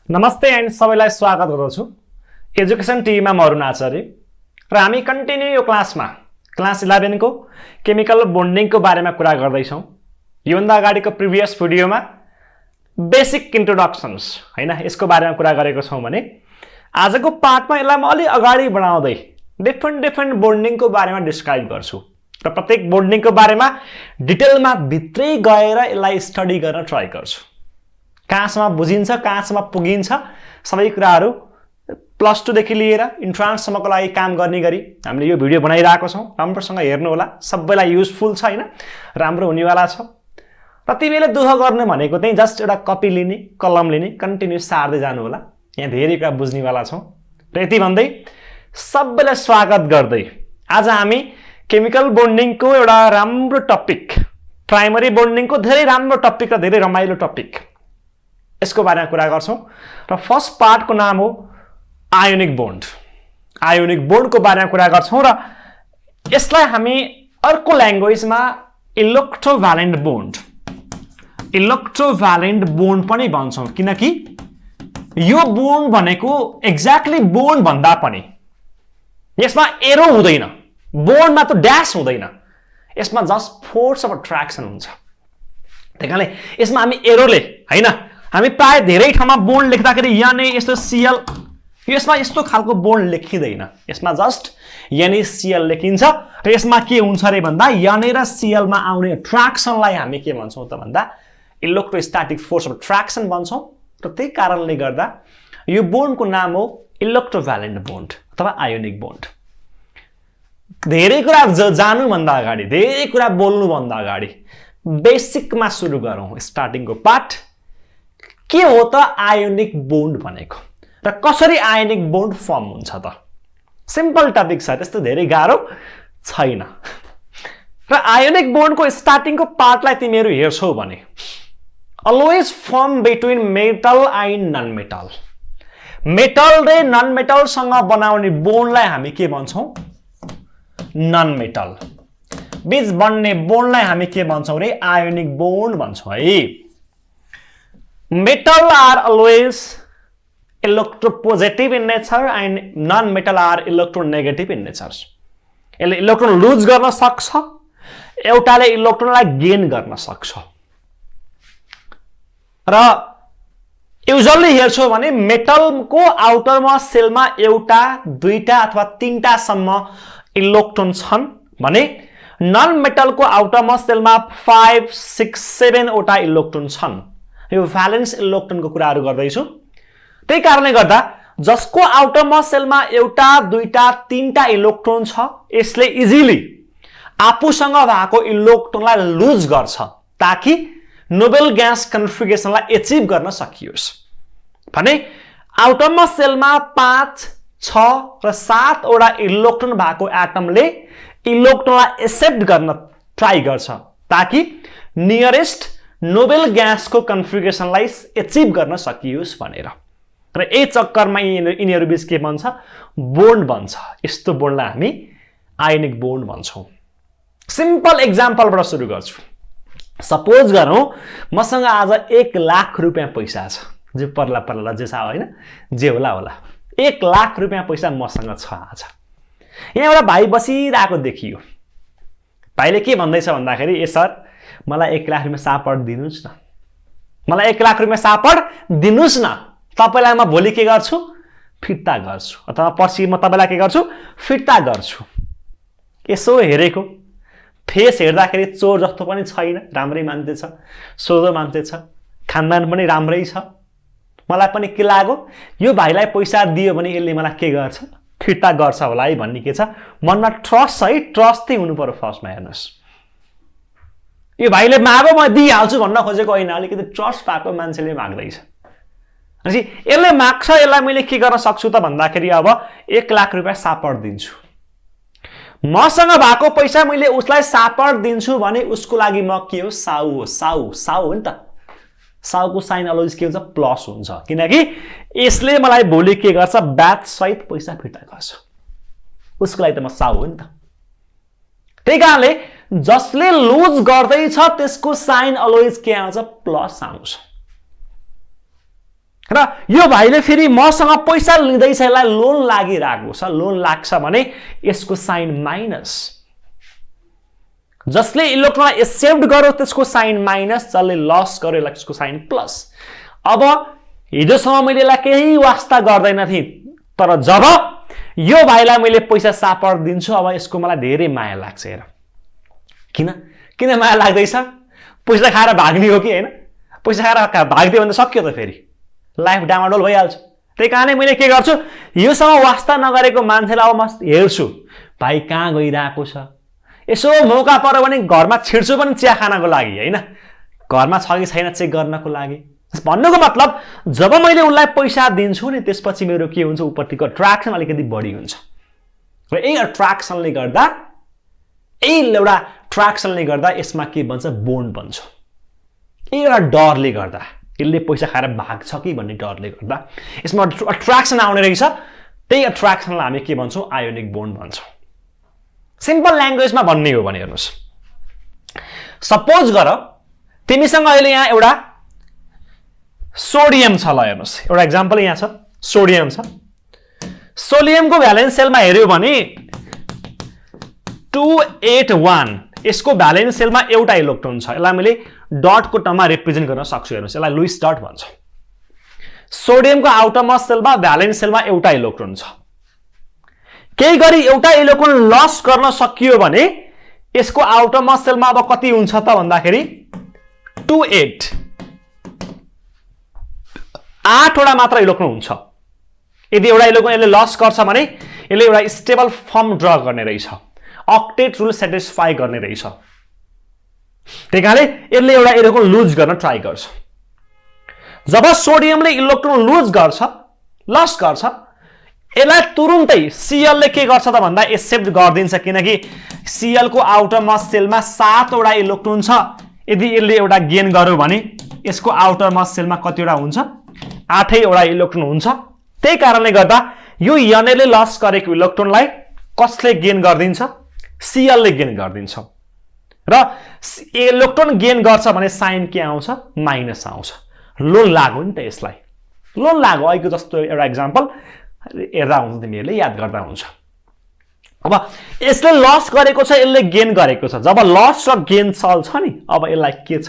नमस्ते एन्ड सबैलाई स्वागत गर्दछु एजुकेसन टिभीमा म अरुण आचार्य र हामी कन्टिन्यू यो क्लासमा क्लास 11 को केमिकल बोन्डिङको बारेमा कुरा गर्दै छौं। योभन्दा अगाडिको प्रिभियस भिडियोमा बेसिक इन्ट्रोडक्सन्स हैन यसको बारेमा कुरा गरेको छौं भने आजको पार्टमा यसलाई म अलि अगाडि बढाउँदै डिफरेन्ट बोन्डिङको बारेमा डिस्क्राइब गर्छु र प्रत्येक बोन्डिङको बारेमा डिटेलमा भित्रै गएर यसलाई स्टडी गर्न ट्राई गर्छु। कहाँसम्म बुझिन्छ कहाँसम्म पुगिन्छ सबै कुराहरू +2 देखि लिएर इन्ट्रान्ससम्मको लागि काम गर्ने गरी हामीले यो भिडियो बनाइरहेको छौं। राम्रोसँग हेर्नु होला, सबैलाई युजफुल छ हैन, राम्रो हुनेवाला छ। र तिमीले दुःख गर्ने भनेको चाहिँ जस्ट एउटा कपी लिने, कलम लिने, कन्टिन्यू सार्दै जानु होला। यहाँ धेरै कुरा बुझ्नेवाला छौं। र यति भन्दै सबैलाई स्वागत गर्दै आज हामी केमिकल बोन्डिङको एउटा राम्रो टपिक, प्राइमरी बोन्डिङको धेरै राम्रो टपिक र धेरै रमाइलो टपिक यसको बारेमा कुरा गर्छौं। र फर्स्ट पार्टको नाम हो आयोनिक बोन्ड। आयोनिक बोन्डको बारेमा कुरा गर्छौं र यसलाई हामी अर्को ल्याङ्ग्वेजमा इलेक्ट्रोभ्यालेन्ट बोन्ड पनि भन्छौं, किनकि यो बोन्ड भनेको एक्ज्याक्टली बोन्ड भन्दा पनि यसमा एरो हुँदैन, बोन्डमा त ड्याश हुँदैन, यसमा जस्ट फोर्स अफ अट्र्याक्सन हुन्छ। त्यसैले यसमा हामी एरोले हैन, हामी प्राय धेरै ठाउँमा बोन्ड लेख्दाखेरि याने यस्तो सिएल, यसमा यस्तो खालको बोन्ड लेखिदैन, यसमा जस्ट याने सिएल लेखिन्छ। र यसमा के हुन्छ रे भन्दा याने र सिएल मा आउने अट्र्याक्सनलाई हामी के भन्छौं त भन्दा इलेक्ट्रोस्टैटिक फोर्स अफ अट्र्याक्सन भन्छौं। र त्यही कारणले गर्दा यो बोन्डको नाम हो इलेक्ट्रोभ्यालेन्ट बोन्ड अथवा आयोनिक बोन्ड। धेरै कुरा जानु भन्दा अगाडि, धेरै कुरा बोल्नु भन्दा अगाडि बेसिकमा सुरु गरौँ। स्टार्टिङको पार्ट के हो त आयोनिक बोन्ड भनेको र कसरी आयोनिक बोन्ड फर्म हुन्छ त? सिम्पल टपिक छ, त्यस्तो धेरै गाह्रो छैन। र आयोनिक बोन्डको स्टार्टिङको पार्टलाई तिमीहरू हेर्छौ भने always form between metal and non metal. Metal र नन मेटलसँग बनाउने बोन्डलाई हामी के भन्छौं? Non metal. बीच बन्ने बोन्डलाई हामी के भन्छौं रे? आयोनिक बोन्ड भन्छौं है। Metal are always electropositive in nature and non-metal are electronegative in nature. यसले इलेक्ट्रोन लुज गर्न सक्छ, एउटाले इलेक्ट्रोनलाई गेन गर्न सक्छ। र युजुअली हेर्छौ भने मेटलको आउटरमोस्ट सेलमा एउटा, दुईटा अथवा तीनटा सम्म इलेक्ट्रोन छन् भने नन मेटलको आउटरमोस्ट सेलमा 5, 6, 7 वटा इलेक्ट्रोन छन्। यो भ्यालेन्स इलेक्ट्रोनको कुराहरू गर्दैछु। त्यही कारणले गर्दा जसको आउटरमोस्ट सेलमा एउटा, दुईटा, तीनटा इलेक्ट्रोन छ, यसले इजिली आफूसँग भएको इलेक्ट्रोनलाई लुज गर्छ ताकि नोबेल ग्यास कन्फिगरेसनलाई अचिभ गर्न सकियोस्। भने आउटरमोस्ट सेलमा 5, 6 र 7 वटा इलेक्ट्रोन भएको एटमले इलेक्ट्रोनलाई एक्सेप्ट गर्न ट्राई गर्छ ताकि नियरेस्ट नोबेल ग्यासको कन्फिगरेसनलाई अचिभ गर्न सकियोस् भनेर। र यही चक्करमा यिनीहरू बीच के बन्छ? बोन्ड बन्छ। यस्तो बोन्डलाई हामी आयोनिक बोन्ड भन्छौं। सिम्पल एक्जाम्पलबाट सुरु गर्छु। सपोज गरौँ मसँग आज 1 लाख रुपैयाँ पैसा छ, जे पर्ला जे छ हैन, जे होला 1 लाख रुपैयाँ पैसा मसँग छ आज। यहाँ एउटा भाइ बसिरहेको देखियो। भाइले के भन्दैछ भन्दाखेरि, ए सर मलाई 1 लाख रुपैयाँ सापड दिनुस् न, मलाई 1 लाख रुपैयाँ सापड दिनुस् न, तपाईलाई म भोलि के गर्छु? फिर्ता गर्छु, अथवा पर्सि म तपाईलाई के गर्छु? फिर्ता गर्छु। यसो हेरेको फेस हेर्दाखेरि चोर जस्तो पनि छैन, राम्रै मान्छे छ, सोझो मान्छे छ, खानदान पनि राम्रै छ। मलाई पनि के लाग्यो, यो भाइलाई पैसा दियो भने यसले मलाई के गर्छ? फिर्ता गर्छ होला है भन्ने के छ मनमा ट्रस्ट छ है। ट्रस्ट चाहिँ हुनु पर्यो फर्स्टमा। हेर्नुस्, यो भाइले मागो म दिइहाल्छु भन्न खोजेको होइन, अलिकति ट्रस्ट भएको मान्छेले माग्दैछ। अनि यसले माग्छ, यसलाई मैले के गर्न सक्छु त भन्दाखेरि अब 1 लाख रुपैयाँ सापड दिन्छु। मसँग भएको पैसा मैले उसलाई सापड दिन्छु भने उसको लागि म के हो? साउ हो। साउ हो नि त। साउको साइन अलवेज के हुन्छ? प्लस हुन्छ, किनकि यसले मलाई भोलि के गर्छ? ब्याज सहित पैसा फिर्ता गर्छ। उसको लागि त म साउ हो नि त। त्यही कारणले जसले लुज गर्दैछ त्यसको साइन अलवेज के आउँछ? प्लस आउँछ। र यो भाइले फेरि मसँग पैसा लिँदैछ, यसलाई लोन लागिरहेको छ, लोन लाग्छ भने यसको साइन माइनस। जसले इलेक्ट्रोनलाई एक्सेप्ट गर्यो त्यसको साइन माइनस, जसले लस गर्यो त्यसको साइन प्लस। अब हिजोसम्म मैले यसलाई केही वास्ता गर्दैन थिएँ, तर जब यो भाइलाई मैले पैसा सापड दिन्छु अब यसको मलाई धेरै माया लाग्छ। हेर किन माया लाग्दैछ? पैसा खाएर भाग्ने हो कि होइन? पैसा खाएर भाग्दियो भने त सक्यो त, फेरि लाइफ डामाडोल भइहाल्छ। त्यही कारणले मैले के गर्छु, योसँग वास्ता नगरेको मान्छेलाई अब म हेर्छु भाइ कहाँ गइरहेको छ, यसो मौका पर्यो भने घरमा छिर्छु पनि चिया खानको लागि, होइन घरमा छ कि छैन चेक गर्नको लागि। भन्नुको मतलब जब मैले उसलाई पैसा दिन्छु नि त्यसपछि मेरो के हुन्छ, उपरतिको अट्र्याक्सन अलिकति बढी हुन्छ। र यही अट्र्याक्सनले गर्दा, यही एउटा अट्र्याक्सनले गर्दा यसमा के बन्छ, बोन्ड बन्छ। यही एउटा डरले गर्दा, यसले पैसा खाएर भाग्छ कि भन्ने डरले गर्दा यसमा अट्र्याक्सन आउने रहेछ। त्यही अट्र्याक्सनलाई हामी के भन्छौँ, आयोनिक बोन्ड भन्छौँ। सिम्पल ल्याङ्ग्वेजमा भन्ने हो भने हेर्नुहोस्, सपोज गर तिमीसँग अहिले यहाँ एउटा सोडियम छ, ल हेर्नुहोस् एउटा इक्जाम्पल यहाँ छ, सोडियम छ। सोडियमको भ्यालेन्स सेलमा हेर्यो भने 281, यसको भ्यालेन्स सेलमा एउटा इलेक्ट्रोन छ। यसलाई मैले डटको टर्ममा रिप्रेजेन्ट गर्न सक्छु। हेर्नुहोस् यसलाई लुइस डट भन्छ। सोडियमको आउटरमोस्ट सेलमा भ्यालेन्स सेलमा एउटा इलेक्ट्रोन छ। केही गरी एउटा इलेक्ट्रोन लस गर्न सकियो भने यसको आउटरमोस्ट सेलमा अब कति हुन्छ त भन्दाखेरि 28, 8वटा मात्र इलेक्ट्रोन हुन्छ। यदि एउटा इलेक्ट्रोन यसले लस गर्छ भने यसले एउटा स्टेबल फर्म ड्र गर्ने रहेछ, अक्टेट रुल सेटिस्फाई गर्ने रहेछ। त्यही कारणले यसले एउटा इलेक्ट्रोन लुज गर्न ट्राई गर्छ। जब सोडियमले इलेक्ट्रोन लुज गर्छ, लस गर्छ, यसलाई तुरुन्तै सीएलले के गर्छ त भन्दा एक्सेप्ट गरिदिन्छ, किनकि सीएलको आउटरमोस्ट सेलमा 7वटा इलेक्ट्रोन छ। यदि यसले एउटा गेन गर्यो भने यसको आउटरमोस्ट सेलमा कतिवटा हुन्छ, 8वटा इलेक्ट्रोन हुन्छ। त्यही कारणले गर्दा यो एनएले लस गरेको इलेक्ट्रोनलाई कसले गेन गरिदिन्छ, सीएलले गेन गरिदिन्छ। र इलेक्ट्रोन गेन गर्छ भने साइन के आउँछ, माइनस आउँछ। लोन लाग्यो नि त यसलाई, लोन लाग्यो। अहिलेको जस्तो एउटा इक्जाम्पल हेर्दा हुन्छ, तिमीहरूले याद गर्दा हुन्छ। अब यसले लस गरेको छ, यसले गेन गरेको छ। जब लस र गेन चल्छ नि, अब यसलाई के छ,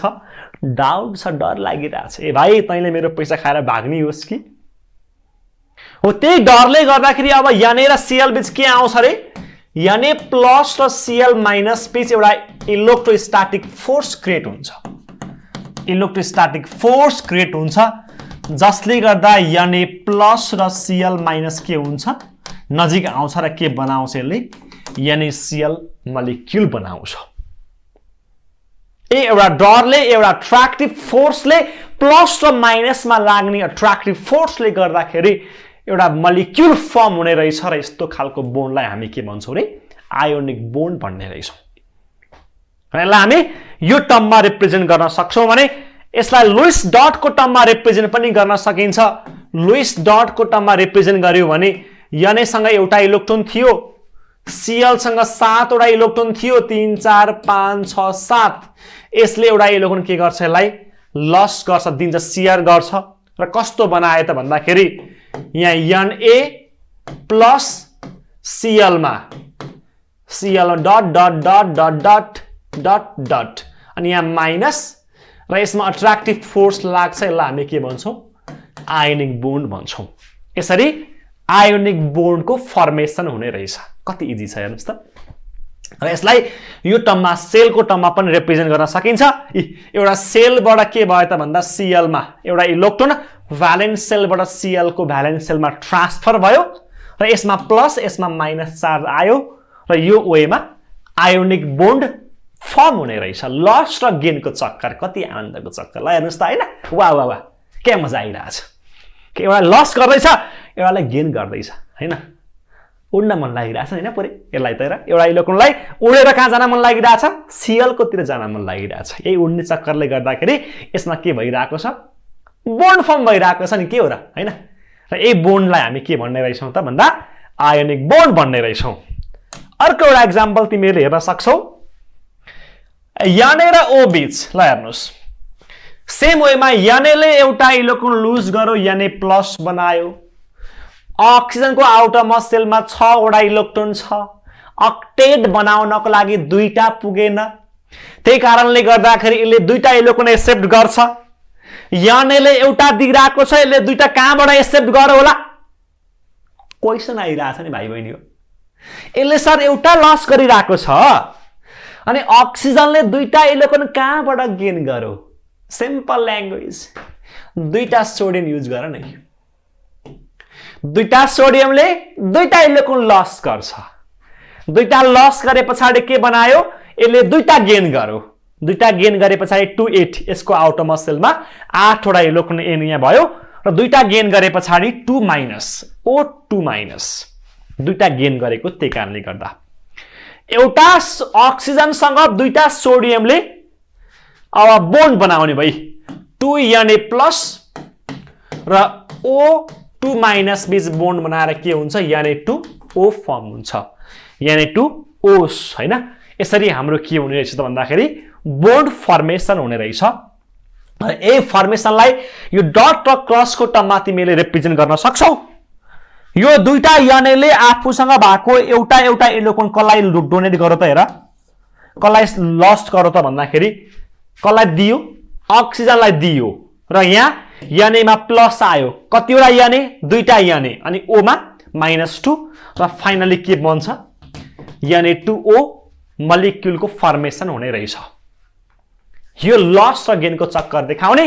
डाउट छ, डर लागिरहेछ। ए भाइ तैँले मेरो पैसा खाएर भाग्ने होस् कि हो। त्यही डरले गर्दाखेरि अब एनए र सीएल बीच के आउँछ अरे, एनए प्लस र सीएल माइनस बीच एउटा इलेक्ट्रोस्टैटिक फोर्स क्रिएट हुन्छ। इलेक्ट्रोस्टैटिक फोर्स क्रिएट हुन्छ, जसले गर्दा एनए प्लस र सीएल माइनस के हुन्छ, नजिक आउँछ र के बनाउँछ, यसले एनएसीएल मोलिक्युल बनाउँछ। एउटा डरले, एउटा अट्र्याक्टिभ फोर्सले, प्लस र माइनसमा लाग्ने अट्र्याक्टिभ फोर्सले गर्दाखेरि एउटा मोलिक्युल फर्म हुने रहेछ। र यस्तो खालको बोन्डलाई हामी के भन्छौँ रे, आयोनिक बोन्ड भन्ने रहेछौँ। यसलाई हामी यो टर्ममा रिप्रेजेन्ट गर्न सक्छौँ भने यसलाई लुइस डटको टर्ममा रिप्रेजेन्ट पनि गर्न सकिन्छ। लुइस डटको टर्ममा रिप्रेजेन्ट गर्यो भने एनएसँग एउटा इलेक्ट्रोन थियो, सीएलसँग 7वटा इलेक्ट्रोन थियो, 3 4 5 6 7। यसले एउटा इलेक्ट्रोन के गर्छ, यसलाई लस गर्छ, दिन्छ, शेयर गर्छ। र कस्तो बनाए त भन्दाखेरि यहाँ एनए प्लस सीएलमा CL dot dot dot dot dot dot dot अनि यहाँ माइनस, र यसमा अट्र्याक्टिभ फोर्स लाग्छ। यसलाई हामी के भन्छौँ, आयोनिक बोन्ड भन्छौँ। यसरी आयोनिक बोन्डको फर्मेसन हुने रहेछ। कति इजी छ हेर्नुहोस् त। र यसलाई यो टर्ममा, सेलको टर्ममा पनि रिप्रेजेन्ट गर्न सकिन्छ। एउटा सेलबाट के भयो त भन्दा सीएलमा एउटा इलेक्ट्रोन भ्यालेन्स सेलबाट सीएलको भ्यालेन्स सेलमा ट्रान्सफर भयो, र यसमा प्लस यसमा माइनस चार्ज आयो, र यो वेमा आयोनिक बोन्ड फर्म हुने रहेछ। लस र गेनको चक्कर, कति आनन्दको चक्कर। ल हेर्नुहोस् त, होइन वाह वाह वाह, के मजा आइरहेछ। एउटा लस गर्दैछ, एउटालाई गेन गर्दैछ, होइन उड्न मन लागिरहेछ होइन पुरै यसलाई त। एउटा इलेक्ट्रोनलाई उडेर कहाँ जान मन लागिरहेछ, सीएलकोतिर जान मन लागिरहेछ। यही उड्ने चक्करले गर्दाखेरि यसमा के भइरहेको छ, बोन्ड फर्म भइरहेको छ नि, के हो र, होइन। र यही बोन्डलाई हामी के भन्ने रहेछौँ त भन्दा आयोनिक बोन्ड भन्ने रहेछौँ। अर्को एउटा इक्जाम्पल तिमीहरूले हेर्न सक्छौ, एनए र ओ बीच। ल हेर्नुहोस्, सेम वेमा Na एउटा इलेक्ट्रोन लुज गर्यो Na प्लस बनायो अक्सिजनको आउटरमा सेलमा 6 वटा इलेक्ट्रोन छ अक्टेट बनाउनको लागि दुईटा पुगेन त्यही कारणले गर्दाखेरि यसले दुईटा इलेक्ट्रोन एक्सेप्ट गर्छ Na एउटा दिइराको छ यसले दुईटा कहाँबाट एक्सेप्ट गर्यो होला क्वेशन आइराछ नि भाइ बहिनी हो यसले सर एउटा लस गरिराको छ अनि अक्सिजनले दुईटा इलेक्ट्रोन कहाँबाट गेन गर्यो सिम्पल ल्याङ्ग्वेज दुईटा सोडियम युज गर न दुईटा सोडियमले दुईटा इलेक्ट्रोन लस गर्छ दुईटा लस गरे पछाडी के बनायो यसले दुईटा गेन गर्यो दुईटा गेन गरे पछाडी 28 यसको आउटरमा सेलमा 8 वटा इलेक्ट्रोन एन यहाँ भयो र दुईटा गेन गरे पछाडी 2 माइनस O2 माइनस दुईटा गेन गरेको त्यही कारणले गर्दा एउटा अक्सिजनसँग दुईटा सोडियमले अब बोन्ड बनाउने भई 2Na प्लस र O2 माइनस बीच बोन्ड बनाएर के हुन्छ Na2O फर्म हुन्छ Na2O हैन यसरी हाम्रो के हुने रहेछ त भन्दाखेरि बोन्ड फर्मेसन हुने रहेछ ए फर्मेसनलाई यो डट र क्रसको टर्ममा तिमीले रिप्रेजेन्ट गर्न सक्छौ यो दुईटा Na आफूसँग भएको एउटा एउटा इलेक्ट्रोन कसलाई डोनेट गर्यो त हेर कसलाई लस्ट गर्यो त भन्दाखेरि कसलाई दियो अक्सिजनलाई दियो र यहाँ Na मा प्लस आयो कतिवटा Na दुईटा Na अनि O मा -2 र फाइनली के बन्छ Na2O मलिक्युलको फर्मेसन हुने रहेछ यो लस र गेनको चक्कर देखाउने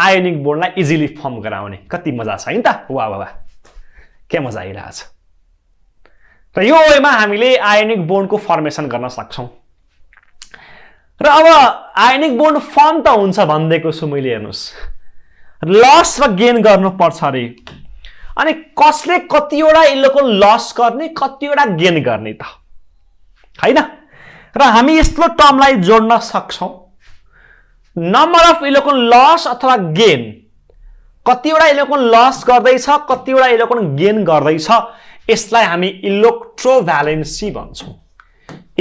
आयोनिक बोन्डलाई इजिली फर्म गराउने कति मजा छ हैन त वाह वाह के मजा आइरहेछ र यो वेमा हामीले आयोनिक बोन्डको फर्मेसन गर्न सक्छौं र अब आयोनिक बोन्ड फर्म त हुन्छ भन्दैको छु मैले हेर्नुस् लस र गेन गर्नु पर्छ रे अनि कसले कतिवटा इलेक्ट्रोन लस गर्ने कतिवटा गेन गर्ने त हैन र हामी यस्तो टर्मलाई जोड्न सक्छौं नम्बर अफ इलेक्ट्रोन लस अथवा गेन कतिवटा इलेक्ट्रोन लस गर्दैछ कतिवटा इलेक्ट्रोन गेन गर्दैछ यसलाई हामी इलेक्ट्रोभ्यालेन्सी भन्छौं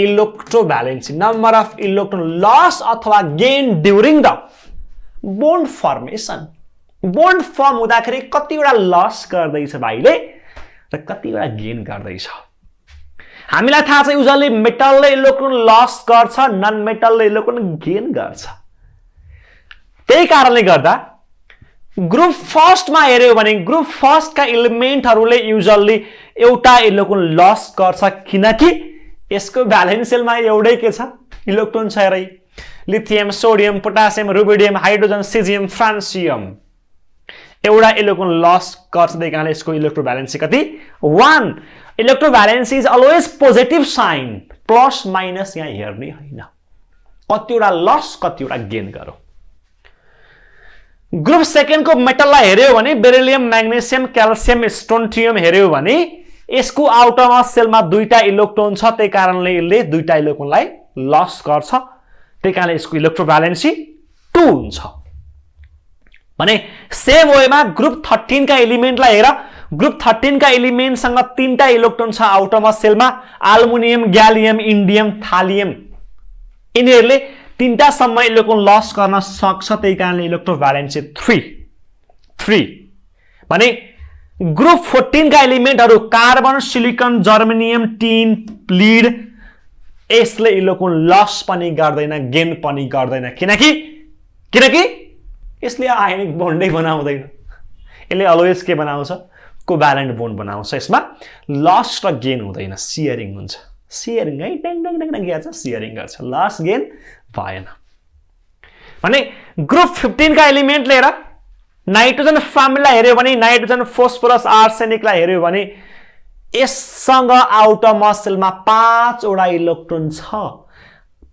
इलेक्ट्रोभ्यालेन्सी नम्बर अफ इलेक्ट्रोन लस अथवा gain during the bond formation bond form हुँदाखेरि कतिवटा लस गर्दैछ भाइले र कतिवटा गेन गर्दैछ हामीलाई थाहा छ युजुअली मेटलले इलेक्ट्रोन लस गर्छ नन मेटलले इलेक्ट्रोन गेन गर्छ त्यही कारणले गर्दा ग्रुप फर्स्टमा हेर्यो भने ग्रुप फर्स्टका एलिमेन्टहरूले युजुअली एउटा इलेक्ट्रोन लस गर्छ किनकि यसको भ्यालेन्स सेलमा एउटै के छ इलेक्ट्रोन छ रे lithium sodium potassium rubidium hydrogen caesium francium एउटा इलेक्ट्रोन लस गर्छ त्यही कारणले यसको इलेक्ट्रोभ्यालेन्सी कति 1 electrovalency is always positive sign plus minus यहाँ हेर्ने हैन कतिवटा लस कतिवटा गेन गरौ ग्रुप सेकेन्डको मेटललाई हेर्यो भने बेरिलियम म्याग्नेसियम क्याल्सियम स्टोन्ट्रियम हेर्यो भने यसको आउटरमा सेलमा दुईटा इलेक्ट्रोन छ त्यही कारणले यसले दुईटा इलेक्ट्रोनलाई लस गर्छ त्यही कारणले यसको इलेक्ट्रोभ्यालेन्सी 2 हुन्छ भने सेम वेमा ग्रुप 13 का एलिमेन्टलाई हेर ग्रुप 13 का एलिमेन्टसँग तीनटा इलेक्ट्रोन छ आउटरमा सेलमा एल्युमिनियम ग्यालियम इन्डियम थालियम यिनीहरूले तीनटा सम्म इलेक्ट्रोन लस गर्न सक्छ त्यही कारणले इलेक्ट्रोभ्यालेन्सी 3 भने ग्रुप 14 का एलिमेन्टहरु carbon silicon germanium tin lead यसले इलेक्ट्रोन लस पनि गर्दैन गेन पनि गर्दैन किनकि यसले आयोनिक बोन्डै बनाउँदैन यसले अलवेज के बनाउँछ कोभ्यालेन्ट बोन्ड बनाउँछ यसमा लस र गेन हुँदैन सियरिङ हुन्छ सियरिङ है डङ डङ डङ गर्छ सियरिङ गर्छ लस गेन भएन भने ग्रुप 15 का एलिमेन्ट लिएर नाइट्रोजन फ्यामिलीलाई हेर्यो भने नाइट्रोजन फोस्फोरस आर्सेनिकलाई हेर्यो भने यससँग आउटरमा सेलमा 5 वटा इलेक्ट्रोन छ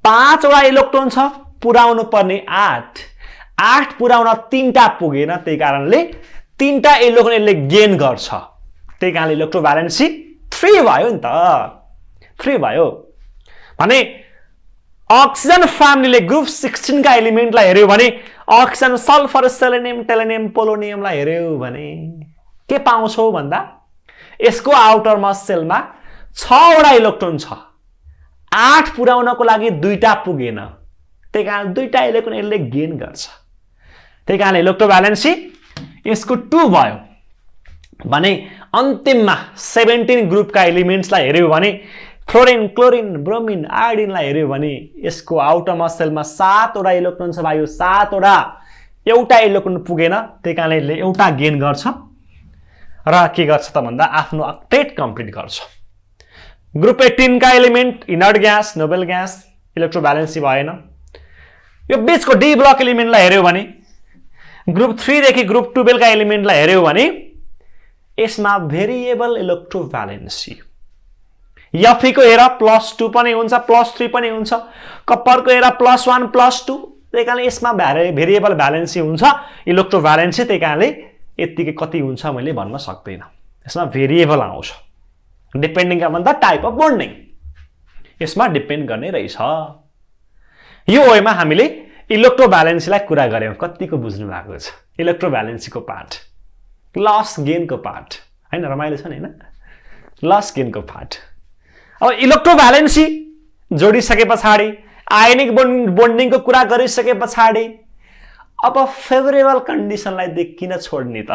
5 वटा इलेक्ट्रोन छ पुराउनु पर्ने 8 पुराउन तीनटा पुगेन त्यही कारणले तीनटा इलेक्ट्रोन यसले गेन गर्छ त्यही कारणले इलेक्ट्रोभ्यालेन्सी 3 भयो नि त 3 भयो भने ऑक्सीजन फ्यामिलीले ग्रुप 16 का एलिमेन्टलाई हेर्यो भने ऑक्सीजन सल्फर सेलेनियम टेलेनियम पोलोनियमलाई हेर्यो भने के पाउँछौ भन्दा यसको आउटरमा सेलमा 6 वटा इलेक्ट्रोन छ 8 पुराउनको लागि दुईटा पुगेन त्यही कारण दुईटा इलेक्ट्रोन यसले गेन गर्छ त्यही कारणले इलेक्ट्रोभ्यालेन्सी यसको 2 भयो भने अन्तिममा 17 ग्रुपका एलिमेन्ट्सलाई हेर्यो भने फ्लोरिन क्लोरिन ब्रोमिन आयोडिनलाई हेर्यो भने यसको आउटरमोस्ट सेलमा 7 वटा इलेक्ट्रोन छ भाइ। 7 वटा एउटा इलेक्ट्रोन पुगेन, त्यही कारणले एउटा गेन गर्छ र के गर्छ त भन्दा आफ्नो अक्टेट कम्प्लिट गर्छ। ग्रुप 18 का element inert gas noble gas electrovalency भएन। यो बीचको डी ब्लक एलिमेन्टलाई हेर्यो भने ग्रुप 3 देखि ग्रुप 12 का एलिमेन्टलाई हेर्यो भने यसमा भेरिएबल इलेक्ट्रोभ्यालेन्सी। Fe को हेर +2 पनि हुन्छ +3 पनि हुन्छ, कप्परको हेर +1 +2, त्यही कारणले यसमा भेरिएबल भ्यालेन्सी हुन्छ इलेक्ट्रोभ्यालेन्सी। त्यही कारणले यतिकै कति हुन्छ मैले भन्न सक्दैन, यसमा भेरिएबल आउँछ depending on the type of bonding, यसमा डिपेन्ड गर्ने रहेछ। यो वेमा हामीले इलेक्ट्रोभ्यालेन्सीलाई कुरा गर्यौं। कतिको बुझ्नु भएको छ इलेक्ट्रोभ्यालेन्सीको पार्ट, लस गेनको पार्ट हैन, रमाइलो छ नि हैन, लस गेनको पार्ट। अब इलेक्ट्रोभ्यालेन्सी जोडिसके पछाडी आयनिक बन्डिङको कुरा गरिसके पछाडी अब फेभरेबल कन्डिसनलाई किन छोड्ने त?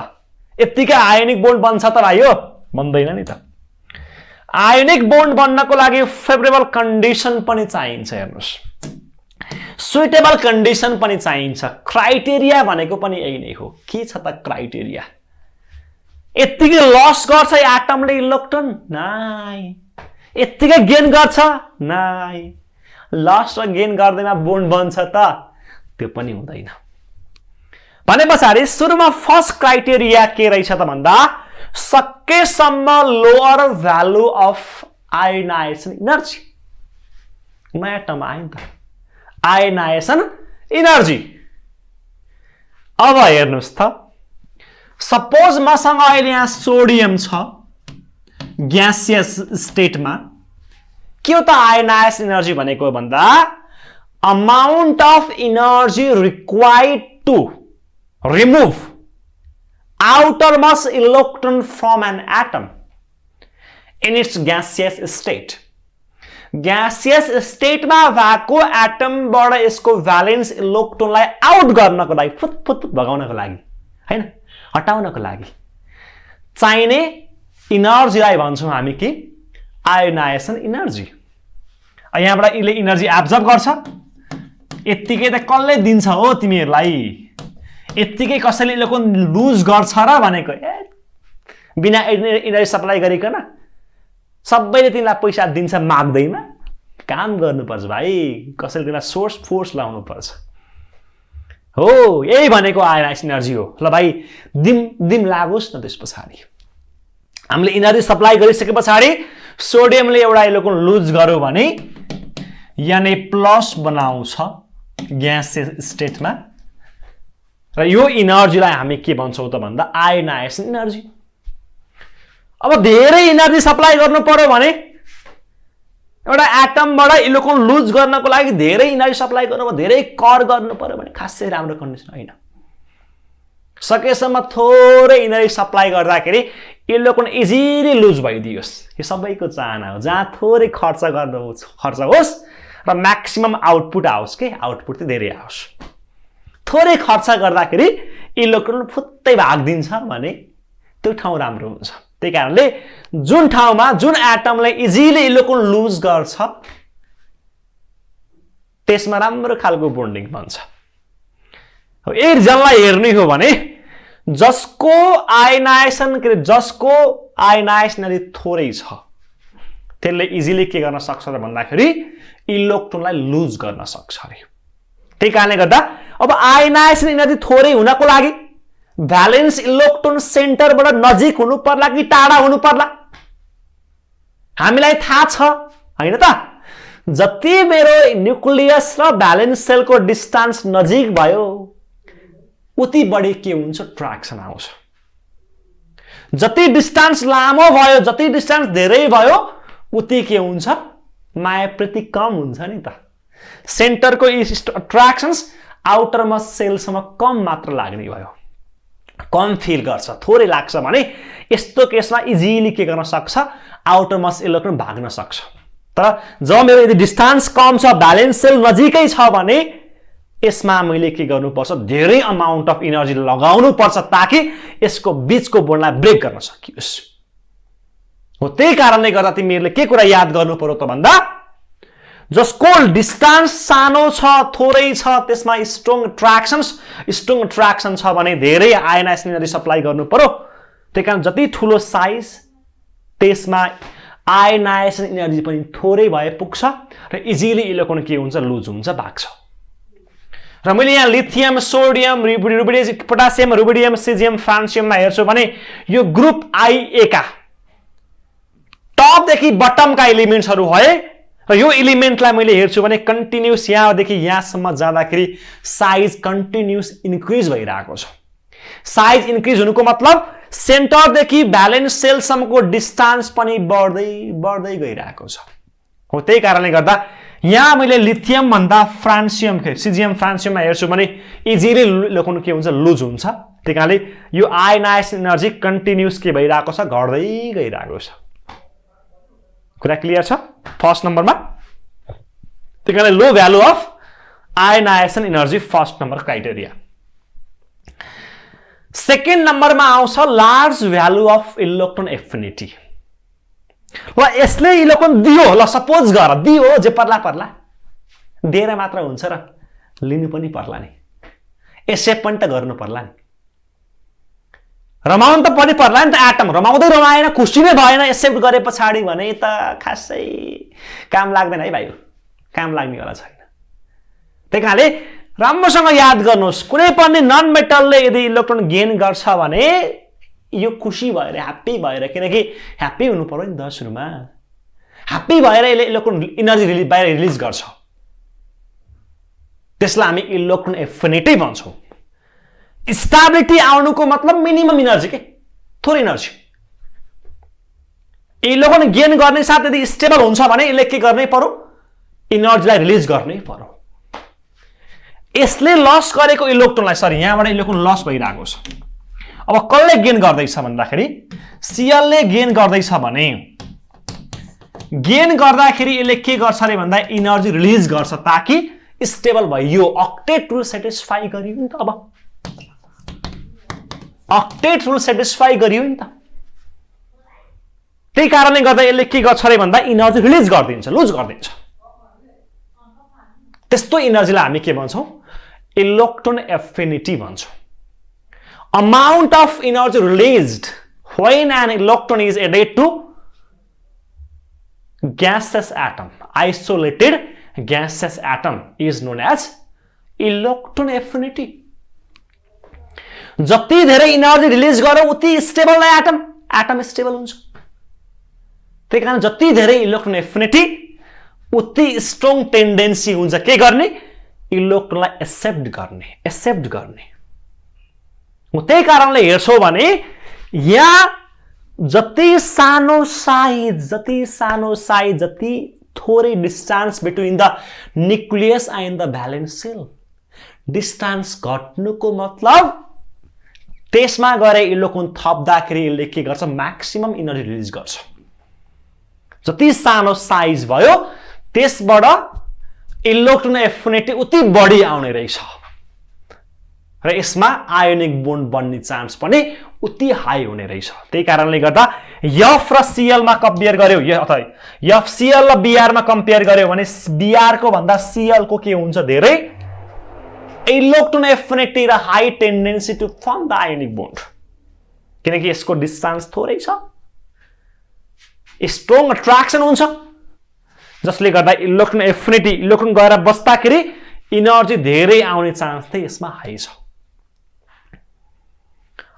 यतिकै आयनिक बोन्ड बन्छ त भाइ? हो बन्दैन नि त। आयनिक बोन्ड बन्नको लागि फेभरेबल कन्डिसन पनि चाहिन्छ। हेर्नुस्, सुइटेबल कन्डिसन पनि चाहिन्छ। क्राइटेरिया भनेको पनि यही नै हो। के छ त क्राइटेरिया? यतिकै लस गर्छ एटमले इलेक्ट्रोन? नाइ। यतिकै गेन गर्छ? नाइ। लस र गेन गर्दैमा बोन्ड बन्छ त? त्यो पनि हुँदैन। भने पछाडी सुरुमा फर्स्ट क्राइटेरिया के रहेछ त भन्दा सकेसम्म lower value of ionisation energy. नयाँ टर्म आयो नि त, आयोनाइजेसन एनर्जी। अब हेर्नुस् त, सपोज मसँग अहिले यहाँ सोडियम छ ग्यासियस स्टेटमा, के हो त आयोनाइजेसन एनर्जी भनेको भन्दा amount of energy required to remove outermost electron from an atom in its gaseous state. Gaseous state मा भएको एटमबाट यसको भ्यालेन्स इलेक्ट्रोनलाई आउट गर्नको लागि, फुत भगाउनको लागि हैन, हटाउनको लागि चाहिने इनर्जीलाई भन्छौं हामी कि आयोनाइजेसन एनर्जी। यहाँबाट यसले एनर्जी एब्जर्ब गर्छ। यतिकै त कसले दिन्छ हो तिमीहरूलाई? यतिकै कसैले इलेक्ट्रोन लुज गर्छ र भनेको? बिना एनर्जी सप्लाई गरिकन सबैले तिमीलाई पैसा दिन्छ माग्दैमा? काम गर्नुपर्छ भाइ, कसैले तिमीलाई सोर्स फोर्स लाउनु पर्छ। हो यही भनेको आयोनाइजेसन एनर्जी हो। ल भाइ दिम लागोस् न। त्यस पछाडी हामीले एनर्जी सप्लाई गरिसके पछाडी सोडियमले एउटा इलेक्ट्रोन लुज गर्यो भने Na+ बनाउँछ ग्यासियस स्टेटमा, र यो एनर्जीलाई हामी के भन्छौं त भन्दा आयोनाइजेसन एनर्जी। अब धेरै एनर्जी सप्लाई गर्नु पर्यो भने एउटा एटमबाट इलेक्ट्रोन लुज गर्नको लागि धेरै एनर्जी सप्लाई गर्नु पर्यो, धेरै कर गर्नु पर्यो भने खासै राम्रो कन्डिसन होइन। सकेसम्म थोरै एनर्जी सप्लाई गर्दाखेरि इलेक्ट्रोन इजिली लुज भइदियोस्, यो सबैको चाहना हो। जहाँ थोरै खर्च होस् र म्याक्सिमम आउटपुट आओस्, के आउटपुट चाहिँ धेरै आओस्। थोरै खर्च गर्दाखेरि इलेक्ट्रोन फुत्तै भागिदिन्छ भने त्यो ठाउँ राम्रो हुन्छ। त्यही कारणले जुन ठाउँमा जुन एटमले इजिली इलेक्ट्रोन लुज गर्छ त्यसमा राम्रो खालको बन्डिङ बन्छ। यही रिजनलाई हेर्ने हो भने जसको आयोनाइजेसन थोरै छ त्यसले इजिली के गर्न सक्छ र भन्दाखेरि इलेक्ट्रोनलाई लुज गर्न सक्छ अरे। त्यही कारणले गर्दा अब आयोनाइजेसन एनर्जी थोरै हुनको लागि भ्यालेन्स इलेक्ट्रोन सेन्टरबाट नजिक हुनु पर्ला कि टाढा हुनु पर्ला? हामीलाई थाहा छ हैन त, जति मेरो न्यूक्लियस र भ्यालेन्स सेलको डिस्टेन्स नजिक भयो उति बढी के हुन्छ? ट्र्याक्सन आउँछ। जति डिस्टेन्स लामो भयो, जति डिस्टेन्स धेरै भयो उति के हुन्छ? मायाप्रति कम हुन्छ नि त। सेन्टरको अट्र्याक्सन्स आउटरमोस्ट सेलसम्म कम मात्र लाग्ने भयो, कम फिल गर्छ। थोरै लाग्छ भने यस्तो केसमा इजिली के गर्न सक्छ? आउटरमोस्ट इलेक्ट्रोन भाग्न सक्छ। तर जब मेरो यदि डिस्टेन्स कम छ, भ्यालेन्स सेल नजिकै छ भने यसमा मैले के गर्नुपर्छ धेरै अमाउन्ट अफ एनर्जी लगाउनु पर्छ ताकि यसको बीचको बोन्डलाई ब्रेक गर्न सकियोस् हो त्यही कारणले गर्दा तिमीहरुले के कुरा याद गर्नु पर्यो त भन्दा जसको डिस्टेन्स सानो छ थोरै छ त्यसमा स्ट्रङ ट्र्याक्सन छ भने धेरै आयनाइजेसन एनर्जी सप्लाई गर्नु पर्यो त्यहीकारण जति ठूलो साइज त्यसमा आयनाइजेसन एनर्जी पनि थोरै भए पुग्छ र इजिली इलेक्ट्रोन के हुन्छ लुज हुन्छ भाग्छ र मैले यहाँ lithium sodium potassium rubidium caesium फ्रान्सियममा हेर्छु भने यो ग्रुप IA का टप देखि बटम का एलिमेन्ट्सहरु भए र यो एलिमेन्टलाई मैले हेर्छु भने कन्टिन्युअस यहाँदेखि यहाँसम्म जाँदाखेरि साइज कन्टिन्युअस इन्क्रिज भइरहेको छ साइज इन्क्रिज हुनुको मतलब सेन्टर देखि भ्यालेन्स सेल सम्मको डिस्टेन्स पनि बढ्दै गइरहेको छ हो त्यही कारणले गर्दा यहाँ मैले लिथियम भन्दा फ्रान्सियम सिजियम फ्रान्सियममा हेर्छु भने इजिली इलेक्ट्रोन के हुन्छ लुज हुन्छ त्यसकारणले यो आयनाइजेसन एनर्जी कन्टिन्युअस के भइरहेको छ घट्दै गइरहेको छ कुरा क्लियर छ फर्स्ट नम्बरमा त्यसकारणले low value of ionisation energy first number criteria second नम्बरमा आउँछ large value of electron affinity ल यसले इलेक्ट्रोन दियो ल सपोज गर दियो जे पर्ला दिएर मात्र हुन्छ र लिनु पनि पर्ला नि एक्सेप्ट पनि त गर्नु पर्ला नि रमाउनु त पनि पर्ला नि त एटम रमाउँदै रमाएन खुसी नै भएन एक्सेप्ट गरे पछाडी भने त खासै काम लाग्दैन है भाइ काम लाग्ने वाला छैन त्यसकारणले राम्रोसँग याद गर्नुहोस् कुनै पनि नन मेटलले यदि इलेक्ट्रोन गेन गर्छ भने यो खुसी भएर ह्याप्पी भएर किनकि ह्याप्पी हुनु पर्यो नि त सुरुमा ह्याप्पी भएर यसले इलेक्ट्रोन एनर्जी बाहिर रिलिज गर्छ त्यसलाई हामी इलेक्ट्रोन एफिनिटी भन्छौं स्टेबिलिटी आउनुको मतलब मिनिमम एनर्जी के थोरै एनर्जी इलेक्ट्रोन गेन गर्ने साथ यदि स्टेबल हुन्छ भने यसले के गर्नै पर्यो एनर्जीलाई रिलिज गर्नै पर्यो यसले लस गरेको इलेक्ट्रोनलाई सरी यहाँबाट इलेक्ट्रोन लस भइरहेको छ अब कसले गेन गर्दैछ भन्दाखेरि Cl ले गेन गर्दैछ भने गेन गर्दाखेरि यसले के गर्छ रे भन्दा एनर्जी रिलिज गर्छ ताकि स्टेबल भयो अक्टेट रुल सेटिस्फाई गरियो नि त अब अक्टेट रुल सेटिस्फाई गरियो नि त त्यही कारणले गर्दा यसले के गर्छ रे भन्दा एनर्जी रिलिज गरिदिन्छ लुज गरिदिन्छ त्यस्तो एनर्जीलाई हामी के भन्छौं इलेक्ट्रोन एफिनिटी भन्छौं amount of energy released when an electron is added to gaseous atom isolated gaseous atom is known as electron affinity जति धेरै एनर्जी रिलिज गर्यो उति स्टेबल एटम स्टेबल हुन्छ त्यसकारण जति धेरै इलेक्ट्रोन एफिनिटी उति स्ट्रङ टेन्डेन्सी हुन्छ के गर्ने इलेक्ट्रोनलाई एक्सेप्ट गर्ने त्यही कारणले हेर्छौ भने यहाँ जति सानो साइज जति थोरै distance between the nucleus and the valence shell distance घट्नुको मतलब त्यसमा गएर इलेक्ट्रोन थप्दाखेरि यसले के गर्छ म्याक्सिमम एनर्जी रिलिज गर्छ जति सानो साइज भयो त्यसबाट इलेक्ट्रोन एफिनिटी उति बढी आउने रहेछ र यसमा आयोनिक बोन्ड बन्ने चान्स पनि उति हाई हुने रहेछ त्यही कारणले गर्दा F र Cl मा कम्पेयर गर्यो अथवा F Cl र Br मा कम्पेयर गर्यो भने Br को भन्दा Cl को के हुन्छ धेरै इलेक्ट्रोन एफिनिटी र high tendency to form the ionic bond किनकि यसको डिस्टेन्स थोरै छ स्ट्रङ अट्र्याक्सन हुन्छ जसले गर्दा इलेक्ट्रोन एफिनिटी इलेक्ट्रोन गएर बस्दाखेरि एनर्जी धेरै आउने चान्स चाहिँ यसमा हाई छ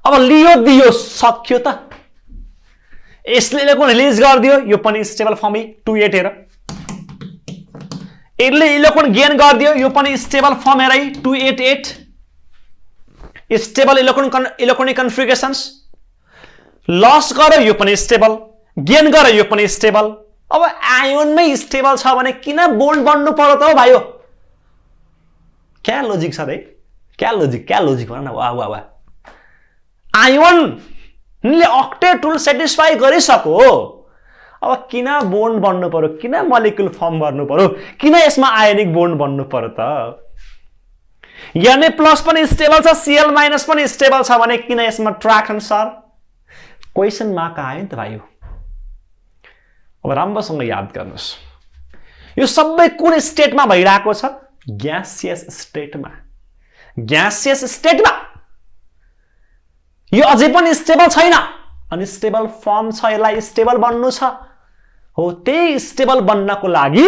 अब लियो दियो सक्यो त यसले इलेक्ट्रोन रिलिज गरिदियो यो पनि स्टेबल फर्म 28 हेर यसले इलेक्ट्रोन गेन गरिदियो यो पनि स्टेबल फर्म हेर 288 स्टेबल इलेक्ट्रोनिक कन्फिगरेशन्स लस गर्यो यो पनि स्टेबल गेन गर्यो यो पनि स्टेबल अब आयोनमै स्टेबल छ भने किन बोन्ड बन्नु पर्यो त हो भाइयो क्या लजिक छ रे क्या लजिक भन न वाह आयोनले अक्टेट रुल सेटिस्फाई गरिसक्यो अब किन बोन्ड बन्नु पर्यो किन मोलिक्युल फर्म गर्नु पर्यो किन यसमा आयोनिक बोन्ड बन्नु पर्यो त Na प्लस पनि स्टेबल छ, Cl माइनस पनि स्टेबल छ भने किन यसमा ट्र्याक्सन सर? क्वेशन मार्क आयो नि त भाइ। अब राम्रोसँग याद गर्नुस्, यो सबै कुन स्टेटमा भइरहेको छ? ग्यासियस स्टेटमा। ग्यासियस स्टेटमा यो अझै पनि स्टेबल छैन, अनस्टेबल फर्म छ, यसलाई स्टेबल बन्नु छ। हो, त्यही स्टेबल बन्नको लागि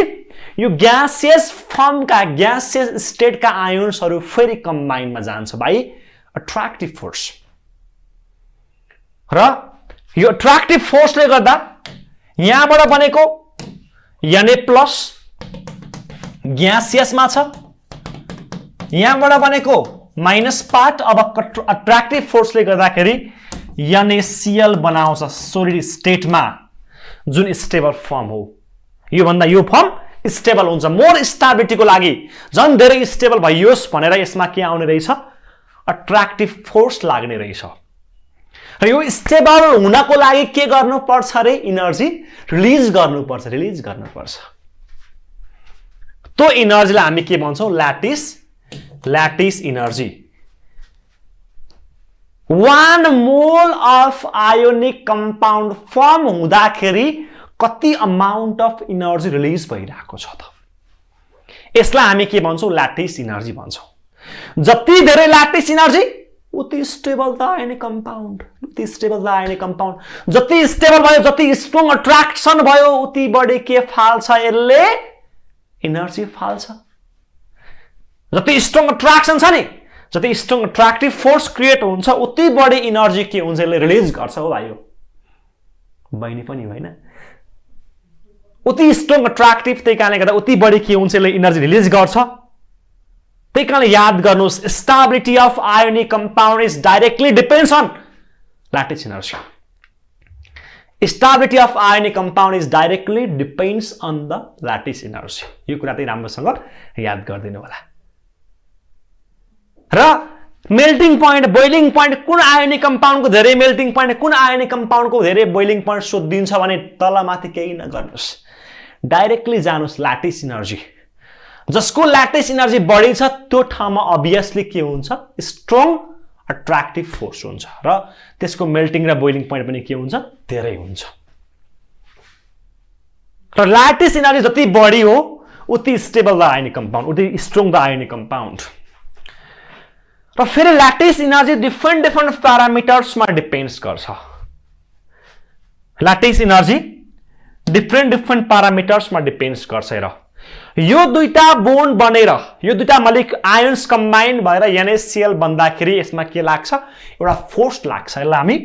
यो ग्यासियस फर्मका, ग्यासियस स्टेटका आयोन्सहरू फेरि कम्बाइनमा जान्छ भाइ, अट्र्याक्टिभ फोर्स। र यो अट्र्याक्टिभ फोर्सले गर्दा यहाँबाट बनेको Na प्लस ग्यासियसमा छ, यहाँबाट बनेको माइनस पार्ट अब अट्र्याक्टिभ फोर्सले गर्दाखेरि NaCl बनाउँछ सोलिड स्टेटमा, जुन स्टेबल फर्म हो। यो भन्दा यो फर्म स्टेबल हुन्छ। मोर स्टेबिलिटीको लागि झन् धेरै स्टेबल भइयोस् भनेर यसमा के आउने रहेछ? अट्र्याक्टिभ फोर्स लाग्ने रहेछ। र यो स्टेबल हुनको लागि के गर्नुपर्छ रे? इनर्जी रिलिज गर्नुपर्छ, रिलिज गर्नुपर्छ। त्यो इनर्जीलाई हामी के भन्छौँ? ल्याटिस energy. 1 mole of ionic compound form हुँदाखेरि कति अमाउन्ट अफ इनर्जी रिलिज भइरहेको छ त? यसलाई हामी के भन्छौँ? ल्याटिस इनर्जी भन्छौँ। जति धेरै ल्याटिस इनर्जी उति स्टेबल द आयोनिक कम्पाउन्ड, उति स्टेबल द आयोनिक कम्पाउन्ड। जति स्टेबल भयो, जति स्ट्रङ अट्र्याक्सन भयो, उति बढी के फाल्छ? यसले इनर्जी फाल्छ। जति स्ट्रङ अट्र्याक्सन छ नि, जति स्ट्रङ अट्र्याक्टिभ फोर्स क्रिएट हुन्छ, उति बढी इनर्जी के हुन्छ? यसले रिलिज गर्छ हो भाइ। बहिनी पनि होइन, उति स्ट्रङ अट्र्याक्टिभ, त्यही कारणले गर्दा उति बढी के हुन्छ? यसले इनर्जी रिलिज गर्छ। त्यही कारण याद गर्नुहोस्, stability of ionic compound is directly depends on lattice energy. Stability of ionic compound is directly depends on the lattice energy. यो कुरा चाहिँ राम्रोसँग याद गरिदिनु होला। र मेल्टिङ पोइन्ट, बोइलिङ पोइन्ट, कुन आयोनिक कम्पाउन्डको धेरै मेल्टिङ पोइन्ट, कुन आयोनिक कम्पाउन्डको धेरै बोइलिङ पोइन्ट सोधिदिन्छ भने तलमाथि केही नगर्नुहोस्, डाइरेक्टली जानुहोस् ल्याटिस इनर्जी। जसको ल्याटिस इनर्जी बढी छ त्यो ठाउँमा अभियसली के हुन्छ? स्ट्रङ अट्र्याक्टिभ फोर्स हुन्छ र त्यसको मेल्टिङ र बोइलिङ पोइन्ट पनि के हुन्छ? धेरै हुन्छ। र ल्याटिस इनर्जी जति बढी हो उति स्टेबल द आयोनिक कम्पाउन्ड, उति स्ट्रङ द आयोनिक कम्पाउन्ड। र फेरि ल्याटिस इनर्जी डिफरेन्ट प्यारामिटर्समा डिपेन्ड्स गर्छ। ल्याटिस इनर्जी डिफरेन्ट प्यारामिटर्समा डिपेन्ड्स गर्छ। र यो दुईटा बोन्ड बनेर, यो दुईटा मलिक आयोन्स कम्बाइन भएर NaCl बन्दाखेरि यसमा के लाग्छ? एउटा फोर्स लाग्छ। यसलाई हामी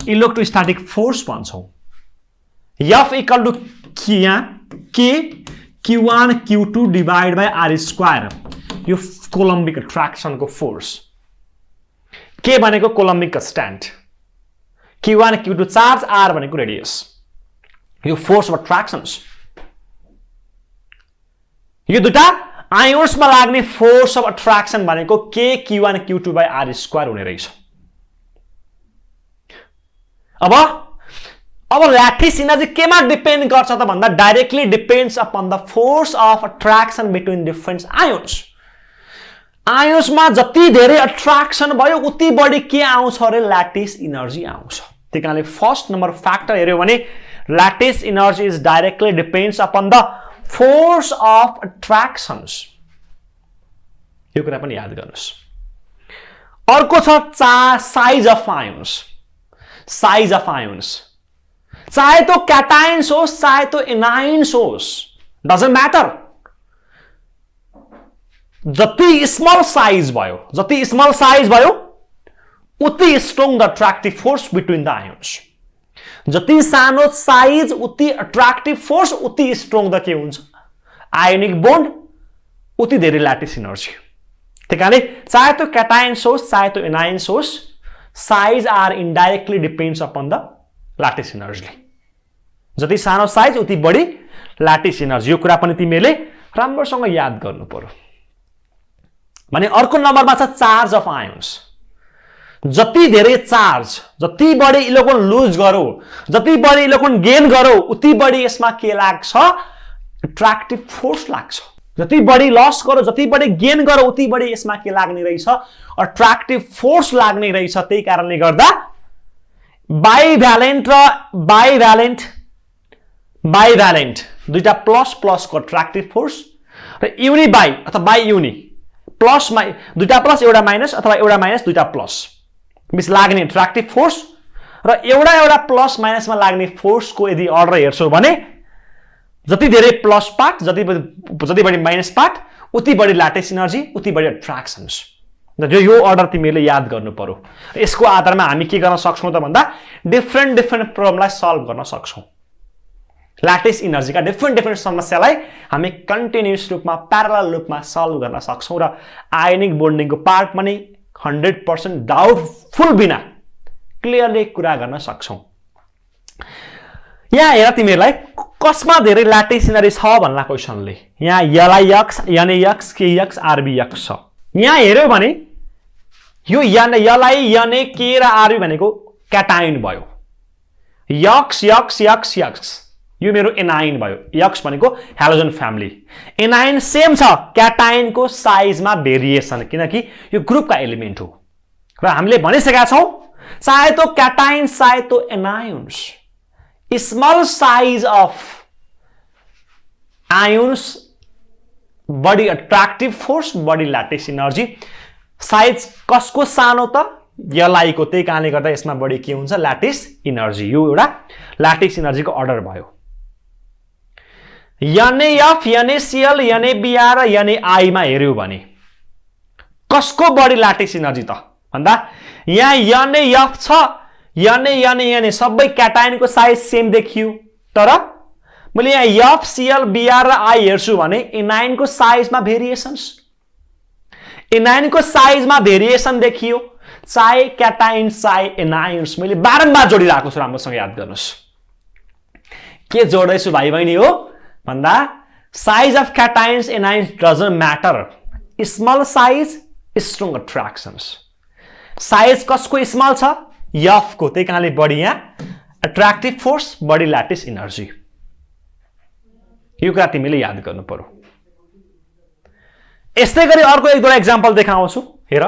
इलेक्ट्रोस्ट्याटिक फोर्स भन्छौँ। F equal to K Q1 Q2 divide by R square. यो कोलम्बिक अट्र्याक्सनको फोर्स। K भनेको coulombic stand, Q1 Q2 charge, R भनेको रेडियस। यो फोर्स अफ अट्र्याक्सन्स। यो दुटा आयोन्समा लाग्ने फोर्स अफ अट्र्याक्सन भनेको K Q1 Q2 by R square हुने रहेछ। अब ल्याटिस इनर्जी केमा डिपेन्ड गर्छ त भन्दा directly depends upon the force of attraction between different ions. आयोन्समा जति धेरै अट्र्याक्सन भयो उति बढी के आउँछ अरे? ल्याटिस इनर्जी आउँछ। त्यही कारणले फर्स्ट नम्बर फ्याक्टर हेर्यो भने lattice energy is directly depends upon the force of attractions. यो कुरा पनि याद गर्नुहोस्। अर्को छ size of ions. Size of ions, चाहे तो क्याटाइन्स होस् चाहे तो एनाइन्स होस्, डजन्ट म्याटर। जति स्मल साइज भयो उति strong the attractive force between the ions. जति सानो साइज उति अट्र्याक्टिभ फोर्स, उति स्ट्रङ द के हुन्छ? आयोनिक बोन्ड, उति धेरै ल्याटिस इनर्जी। त्यही कारणले चाहे तो क्याटाइन्स होस् चाहे तो एनाइन्स होस्, size are indirectly depends upon the lattice energy. जति सानो साइज उति बढी ल्याटिस इनर्जी। यो कुरा पनि तिमीले राम्रोसँग याद गर्नु पर्यो। भने अर्को नम्बरमा छ चार्ज अफ आयोन्स। जति धेरै चार्ज, जति बढी इलेक्ट्रोन लुज गरौ, जति बढी इलेक्ट्रोन गेन गरौ, उति बढी यसमा के लाग्छ? अट्र्याक्टिभ फोर्स लाग्छ। जति बढी लस गरो, जति बढी गेन गरो, उति बढी यसमा के लाग्ने रहेछ, अट्र्याक्टिभ फोर्स लाग्ने रहेछ। त्यही कारणले गर्दा बाइभ्यालेन्ट र बाइभ्यालेन्ट दुईटा प्लस प्लसको अट्र्याक्टिभ फोर्स र युनि बाइ अथवा बाइ युनि प्लस दुईटा प्लस एउटा माइनस अथवा एउटा माइनस दुईटा प्लस बीच लाग्ने अट्र्याक्टिभ फोर्स र एउटा प्लस माइनसमा लाग्ने फोर्सको यदि अर्डर हेर्छौ भने जति धेरै प्लस पार्ट, जति बढी माइनस पार्ट, उति बढी ल्याटिस एनर्जी, उति बढी अट्र्याक्सन्स। यो अर्डर तिमीले याद गर्नु पर्यो। यसको आधारमा हामी के गर्न सक्छौं त भन्दा डिफरेन्ट प्रब्लमलाई सल्भ गर्न सक्छौं। ल्याटिस एनर्जीका डिफरेन्ट समस्यालाई हामी कन्टिन्युअस रूपमा प्यारलल रूपमा सल्भ गर्न सक्छौं र आयोनिक बोन्डिङको पार्ट पनि 100% डाउटफुल बिना क्लियरली कुरा गर्न सक्छौं। यहाँ हेर तिमीहरूलाई कसमा धेरै ल्याटिस एनर्जी छ भन्ला क्वेशनले। यहाँ LIX, NAX, KX, RBX छ। यहाँ हेर्यो भने यो LI, NA, K र RB भनेको क्याटाइन भयो। यक्स यो मेरो एनाइन भयो। यक्स भनेको हेलोजन फ्यामिली। एनाइन सेम छ, क्याटाइनको साइजमा भेरिएसन, किनकि यो ग्रुपका एलिमेन्ट हो र हामीले भनिसकेका छौं चाहे तो क्याटाइन चाहे तो anions, small size of ions बडी अट्र्याक्टिभ फोर्स, बडी ल्याटिस एनर्जी। साइज कसको सानो त LI को, त्यही कारणले गर्दा यसमा बडी के हुन्छ ल्याटिस एनर्जी। यो एउटा ल्याटिस एनर्जीको अर्डर भयो। NAF, NaCl, NaBr र NaI मा हेर्यो भने कसको बडी ल्याटिस एनर्जी त भन्दा यहाँ NAF छ, Na सबै क्याटाइनको साइज सेम देखियो, तर मैले यहाँ F, Cl, Br र I हेर्छु भने एनाइनको साइजमा भेरिएसन्स, एनाइनको साइजमा भेरिएसन देखियो, चाहे क्याटाइन चाहे एनाइन्स। मैले बारम्बार जोडिरहेको छु, राम्रोसँग याद गर्नुस्। के जोड्दैछु भाइ बहिनी हो भन्दा size of cations anions doesn't matter, small size strong attractions. Size कसको स्मल छ F को, त्यही कारणले बढी यहाँ अट्र्याक्टिभ फोर्स, बढी ल्याटिस एनर्जी। यो कुरा तिमीले याद गर्नु पर्यो। यस्तै गरी अर्को एक दुईवटा एक्जाम्पल देखाउँछु हेर।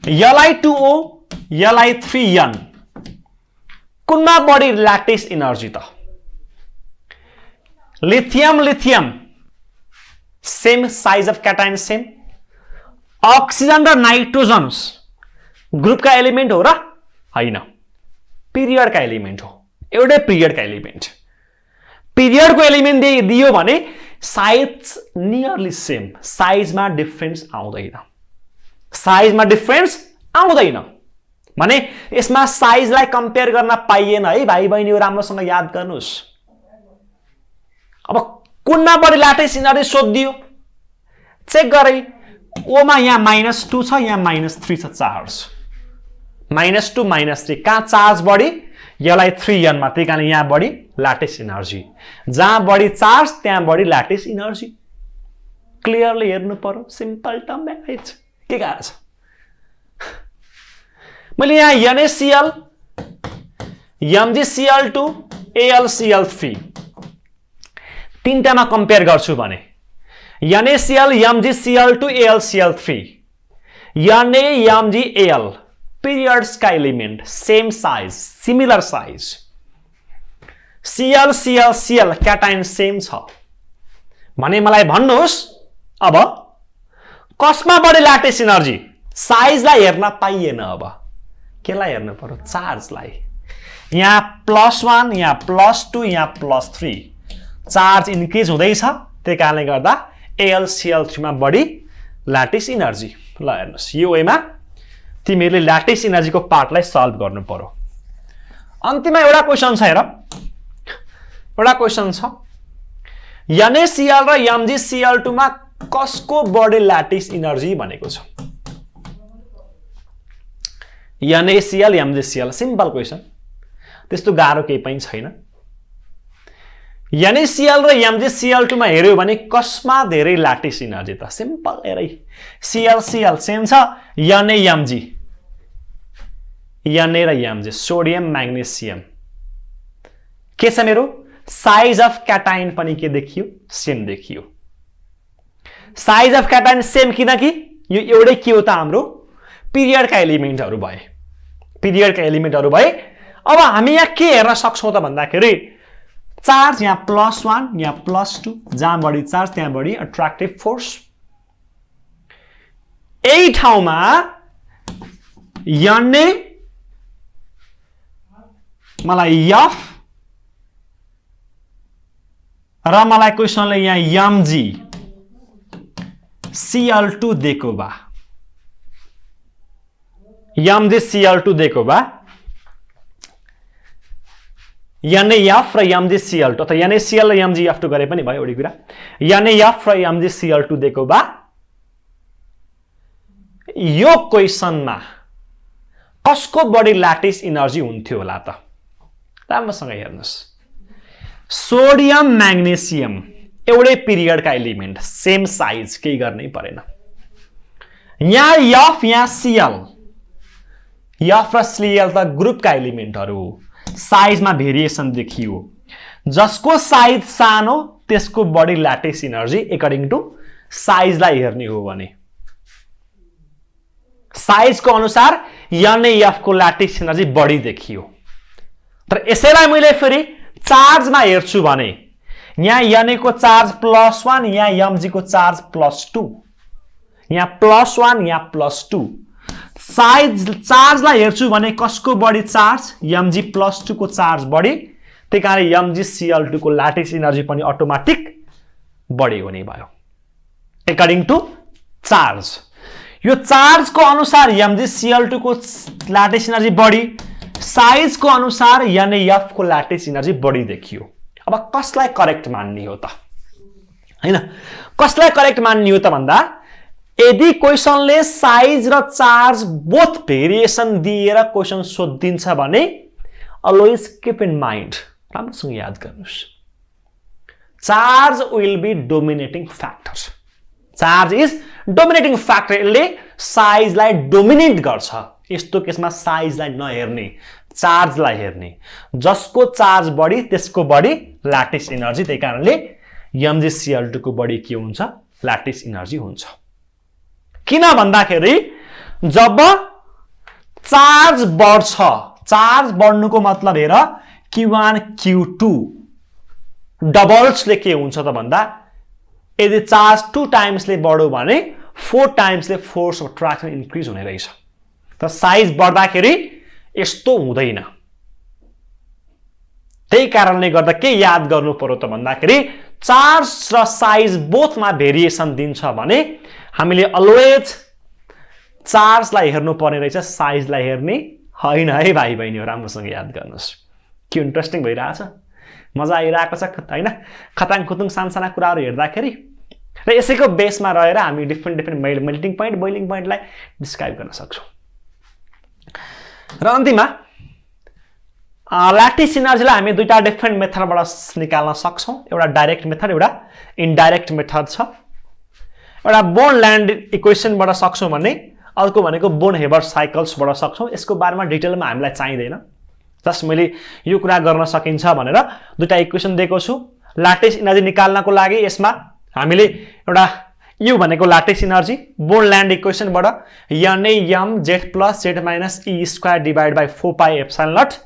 Li2O, Li3N कुनमा बढी ल्याटिस एनर्जी त? Lithium same size of cation same. Oxygen र नाइट्रोजन ग्रुपका एलिमेन्ट हो र हैन? पिरियडका एलिमेन्ट हो, एउटै पिरियडका एलिमेन्ट। पिरियडको एलिमेन्ट दियो भने साइज नियरली सेम, साइजमा डिफरेन्स आउँदैन, साइजमा डिफरेन्स आउँदैन भने यसमा साइजलाई कम्पेयर गर्न पाइएन है भाइ बहिनी, राम्रोसँग याद गर्नुस्। अब कुनमा बढी ल्याटिस एनर्जी सोधियो, चेक गरे। ओमा यहाँ -2 छ, यहाँ -3 छ चार्ज। -2 -3 कहाँ चार्ज बढी? Li3N मा, त्यही कारण यहाँ बढी ल्याटिस एनर्जी। जहाँ बढी चार्ज त्यहाँ बढी ल्याटिस एनर्जी। क्लियरली हेर्नु पर्यो, सिम्पल टर्म एक्सरसाइज के गाह्रो छ। मैले यहाँ NaCl, MgCl2, AlCl3 तीनटामा कम्पेयर गर्छु भने NaCl, MgCl2, AlCl3, Na, Mg, Al periods का element same size, similar size. Cl cation same छ भने मलाई भन्नुहोस् अब कसमा बढी ल्याटिस एनर्जी? साइजलाई हेर्न पाइएन, अब केलाई हेर्नु पर्यो? चार्जलाई। यहाँ +1, यहाँ +2, यहाँ +3 चार्ज इन्क्रिज हुँदैछ, त्यही कारणले गर्दा AlCl3 मा बढी ल्याटिस एनर्जी। ल हेर्नुस्, यो वेमा तिमीले ल्याटिस एनर्जीको पार्टलाई सल्भ गर्नु पर्यो। अन्तिममा एउटा क्वेशन छ हेर, एउटा क्वेशन छ NaCl र MgCl2 मा कसको बढी ल्याटिस एनर्जी भनेको छ। NaCl, MgCl सिम्पल क्वेशन, त्यस्तो गाह्रो केही पनि छैन। NaCl र MgCl2 मा हेर्यो भने कसमा धेरै ल्याटिस एनर्जी त? सिम्पल हेरै, Cl सेम छ, Na र Mg सोडियम म्याग्नेसियम के छ मेरो? साइज अफ क्याटाइन पनि के देखियो सेम देखियो साइज अफ क्याटाइन सेम किनकि यो एउटै के हो त हाम्रो पिरियडका एलिमेन्टहरु भए पिरियडका एलिमेन्टहरु भए अब हामी यहाँ के हेर्न सक्छौं त भन्दाखेरि चार्ज यहाँ +1 यहाँ +2 जहाँ बढी चार्ज त्यहाँ बढी अट्र्याक्टिभ फोर्स यही ठाउँमा यने मलाई F र मलाई क्वेशनले यहाँ mg Cl2 दिएको बा mg Cl2 दिएको बा याने F र mg Cl2 अथवा याने Cl र mg F2 गरे पनि भयो एउटै कुरा याने F र mg Cl2 दिएको बा यो क्वेशनमा कसको बढी ल्याटिस एनर्जी हुन्थ्यो होला त राम्रोसँग हेर्नुस् सोडियम म्याग्नेशियम एउटै पिरियडका एलिमेन्ट सेम साइज केही गर्नै परेन यहाँ F यहाँ Cl F र Cl त ग्रुपका एलिमेन्टहरु साइजमा भेरिएसन देखियो जसको साइज सानो त्यसको बढी ल्याटिस एनर्जी अकॉर्डिंग टु साइजलाई हेर्ने हो भने साइज को अनुसार F को ल्याटिस एनर्जी बढी देखियो तर यसैलाई मैले फेरि चार्जमा हेर्छु भने यहाँ Na को चार्ज +1 यहाँ mg को चार्ज +2 यहाँ +1 यहाँ +2 साइज चार्जलाई हेर्छु भने कसको बढी चार्ज mg +2 को चार्ज बढी त्यसैकारण mg Cl2 को ल्याटिस एनर्जी पनि अटोमेटिक बढी हुने भयो अकॉर्डिंग टु चार्ज यो चार्ज को अनुसार mg Cl2 को ल्याटिस एनर्जी बढी साइज को अनुसार F को ल्याटिस एनर्जी बढी देखियो अब कसलाई करेक्ट मान्ने हो त हैन कसलाई करेक्ट मान्ने हो त भन्दा यदि क्वेशनले साइज र चार्ज बोथ भेरिएसन दिएर क्वेशन सोधिन्छ भने अलवेज कीप इन माइन्ड राम्रोसँग याद गर्नुस् charge will be dominating factor charge is dominating factor यसले साइजलाई डोमिनेट गर्छ यस्तो केसमा साइजलाई नहेर्ने चार्जलाई हेर्ने जसको चार्ज बढी त्यसको बढी ल्याटिस एनर्जी त्यही कारणले mg Cl2 को बढी के हुन्छ ल्याटिस एनर्जी हुन्छ किन भन्दाखेरि जब चार्ज बढ्छ चार्ज बढ्नुको मतलब हेर Q1 Q2 डबल्सले के हुन्छ त भन्दा यदि चार्ज 2 टाइम्सले बढ्यो भने 4 टाइम्सले फोर्स अफ अट्र्याक्सन इन्क्रिज हुने रहेछ त साइज बढ्दाखेरि यस्तो हुँदैन त्यही कारणले गर्दा के याद गर्नु पर्यो त भन्दाखेरि चार्ज र साइज बोथमा भेरिएसन दिन्छ भने हामीले अलवेज चार्जलाई हेर्नु पर्ने रहेछ साइजलाई हेर्ने हैन है भाइ बहिनी राम्रोसँग याद गर्नुस् के इन्ट्रेस्टिङ भइराछ मजा आइराको छ हैन खताङ खुतुङ सानसाना कुराहरु हेर्दाखेरि र यसैको बेसमा रहेर हामी डिफरेन्ट मेल्टिङ पोइन्ट बोइलिङ पोइन्टलाई डिस्क्राइब गर्न सक्छौं र अन्तिममा ल्याटिस एनर्जीलाई हामी दुईटा डिफरेन्ट मेथडबाट निकाल्न सक्छौं एउटा डाइरेक्ट मेथड एउटा इन्डाइरेक्ट मेथड छ एउटा बोर्न ल्यान्ड इक्वेसनबाट सक्छौं भने अर्को भनेको बोर्न हेबर साइकल्सबाट सक्छौं यसको बारेमा डिटेलमा हामीलाई चाहिदैन जस्ट मैले यो कुरा गर्न सकिन्छ भनेर दुईटा इक्वेसन दिएको छु ल्याटिस एनर्जी निकाल्नको लागि यसमा हामीले एउटा U भनेको ल्याटिस एनर्जी बोर्न ल्यान्ड इक्वेसनबाट Na m z plus z minus e square divided by 4 pi epsilon naught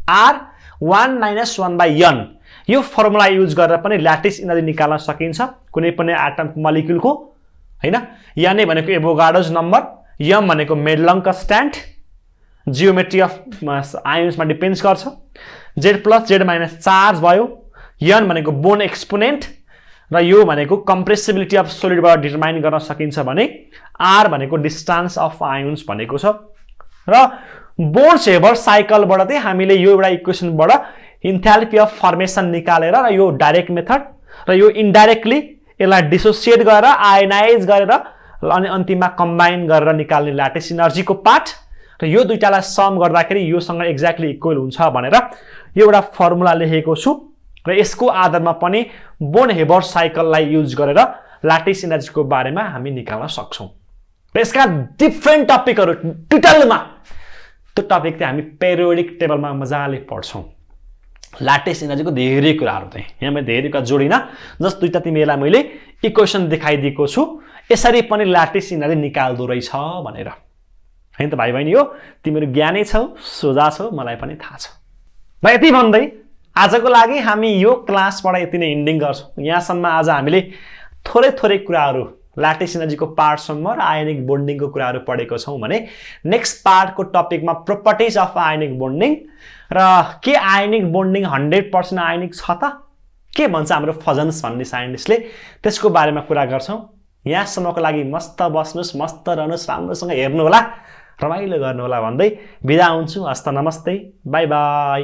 r 1 minus 1 by n यो फर्मुला युज गरेर पनि ल्याटिस एनर्जी निकाल्न सकिन्छ कुनै पनि एटम मोलिक्युलको हैन Na भनेको एभोगाड्रोस नम्बर m भनेको मेडलङ कन्स्ट्यान्ट जियोमेट्री अफ आयन्समा डिपेन्ड्स गर्छ z plus z minus charge भयो n भनेको बोर्न एक्सपोनेन्ट र यो भनेको कम्प्रेसिबिलिटी अफ सोलिडबाट डिटरमाइन गर्न सकिन्छ भने r भनेको डिस्टेन्स अफ आयन्स भनेको छ र बोर्न हेबर साइकलबाट चाहिँ हामीले यो एउटा इक्वेसनबाट इन्थाल्पी अफ फर्मेसन निकालेर र यो डाइरेक्ट मेथड र यो इन्डाइरेक्टली यसलाई डिसोसिएट गरेर आयनाइज गरेर अनि अन्तिममा कम्बाइन गरेर निकाल्ने ल्याटिस एनर्जीको पार्ट र यो दुईटालाई सम गर्दाखेरि योसँग एक्ज्याक्टली इक्वल हुन्छ भनेर यो एउटा फर्मुला लेखेको छु र यसको आधारमा पनि बोर्न हेबर साइकललाई युज गरेर ल्याटिस एनर्जीको बारेमा हामी निकाल्न सक्छौं र यसका डिफरेन्ट टपिकहरु डिटेलमा त्यो टपिक चाहिँ हामी पेरियोडिक टेबलमा मजाले पढ्छौं ल्याटिस इनर्जीको धेरै कुराहरू चाहिँ यहाँ मैले धेरै कुरा जोडिनँ, जस्ट दुईटा तिमीहरूलाई मैले इक्वेसन देखाइदिएको छु, यसरी पनि ल्याटिस इनर्जी निकाल्दो रहेछ भनेर। हैन त भाइ बहिनी, हो तिमीहरू ज्ञानी छौ, सोझा छौ, मलाई पनि थाहा छ। र यति भन्दै आजको लागि हामी यो क्लासबाट यति नै इन्डिङ गर्छौँ। यहाँसम्म आज हामीले थोरै थोरै कुराहरू ल्याटिस इनर्जीको पार्टसम्म र आयोनिक बोन्डिङको कुराहरू पढेको छौँ भने नेक्स्ट पार्टको टपिकमा प्रोपर्टिज अफ आयोनिक बोन्डिङ र के आयोनिक बोन्डिङ 100% आयोनिक छ त, के भन्छ हाम्रो फजन्स भन्ने साइन्टिस्टले, त्यसको बारेमा कुरा गर्छौँ। यहाँसम्मको लागि मस्त बस्नुहोस्, मस्त रहनुहोस्, राम्रोसँग हेर्नुहोला, रमाइलो गर्नुहोला भन्दै बिदा हुन्छु। हस्त नमस्ते, बाई बाई।